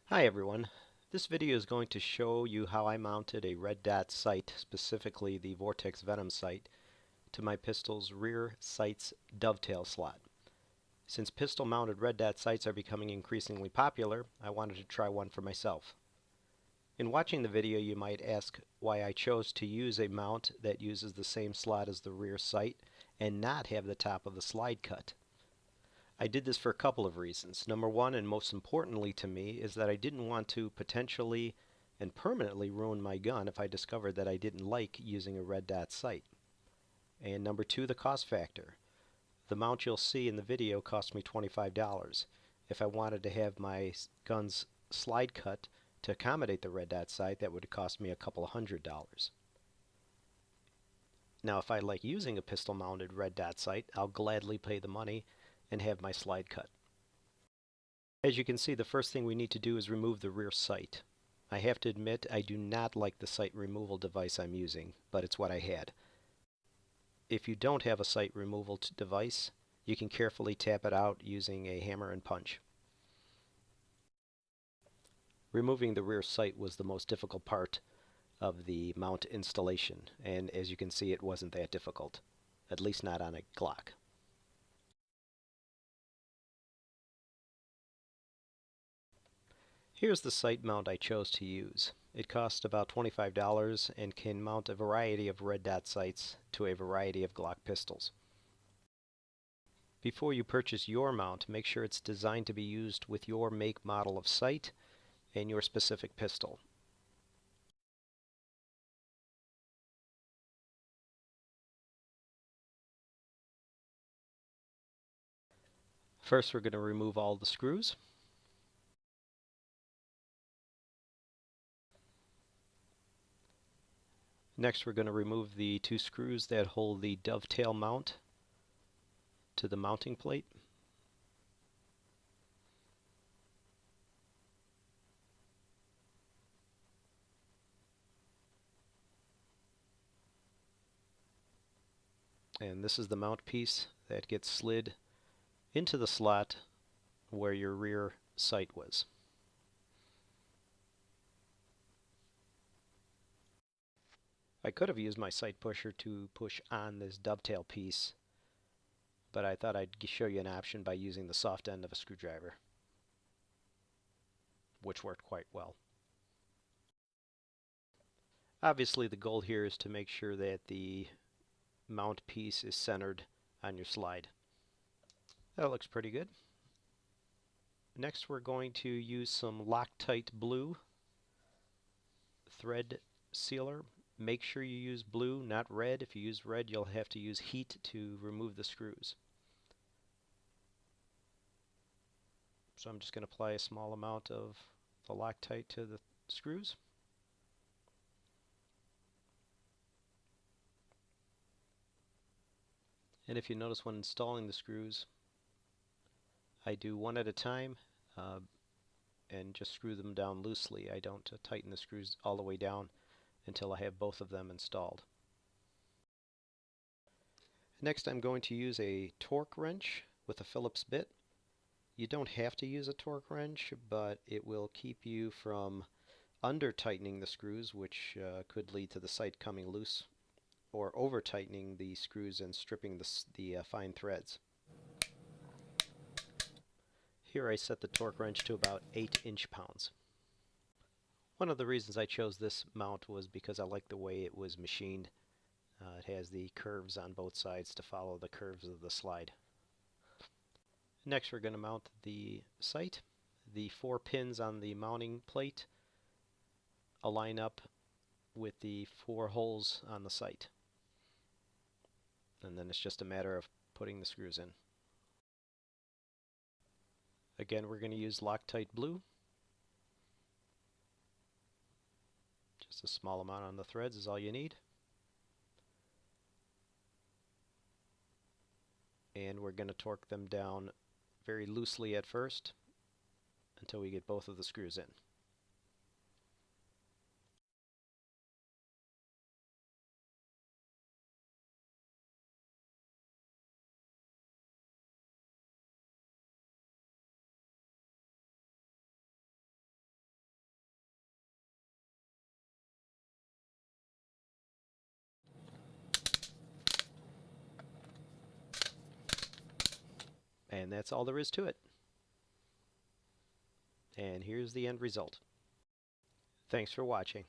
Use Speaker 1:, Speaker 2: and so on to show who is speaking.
Speaker 1: Hi everyone. This video is going to show you how I mounted a red dot sight, specifically the Vortex Venom sight, to my pistol's rear sight's dovetail slot. Since pistol mounted red dot sights are becoming increasingly popular, I wanted to try one for myself. In watching the video, you might ask why I chose to use a mount that uses the same slot as the rear sight and not have the top of the slide cut. I did this for a couple of reasons. Number one, and most importantly to me, is that I didn't want to potentially and permanently ruin my gun if I discovered that I didn't like using a red dot sight. And number two, the cost factor. The mount you'll see in the video cost me $25. If I wanted to have my gun's slide cut to accommodate the red dot sight, that would cost me a couple of $100. Now, if I like using a pistol mounted red dot sight, I'll gladly pay the money and have my slide cut. As you can see, the first thing we need to do is remove the rear sight. I have to admit I do not like the sight removal device I'm using, but it's what I had. If you don't have a sight removal device, you can carefully tap it out using a hammer and punch. Removing the rear sight was the most difficult part of the mount installation, and as you can see, it wasn't that difficult, at least not on a Glock. Here's the sight mount I chose to use. It costs about $25 and can mount a variety of red dot sights to a variety of Glock pistols. Before you purchase your mount, make sure it's designed to be used with your make, model of sight and your specific pistol. First, we're going to remove all the screws. Next, we're going to remove the two screws that hold the dovetail mount to the mounting plate. And this is the mount piece that gets slid into the slot where your rear sight was. I could have used my sight pusher to push on this dovetail piece, but I thought I'd show you an option by using the soft end of a screwdriver, which worked quite well. Obviously, the goal here is to make sure that the mount piece is centered on your slide. That looks pretty good. Next, we're going to use some Loctite blue thread sealer. Make sure you use blue, not red. If you use red, you'll have to use heat to remove the screws. So I'm just going to apply a small amount of the Loctite to the screws. And if you notice when installing the screws, I do one at a time and just screw them down loosely. I don't tighten the screws all the way down until I have both of them installed. Next, I'm going to use a torque wrench with a Phillips bit. You don't have to use a torque wrench, but it will keep you from under tightening the screws, which could lead to the sight coming loose, or over tightening the screws and stripping the fine threads. Here I set the torque wrench to about 8 inch-pounds. One of the reasons I chose this mount was because I like the way it was machined. It has the curves on both sides to follow the curves of the slide. Next, we're going to mount the sight. The 4 pins on the mounting plate align up with the 4 holes on the sight. And then it's just a matter of putting the screws in. Again, we're going to use Loctite blue. Just a small amount on the threads is all you need. And we're going to torque them down very loosely at first until we get both of the screws in. And that's all there is to it. And here's the end result. Thanks for watching.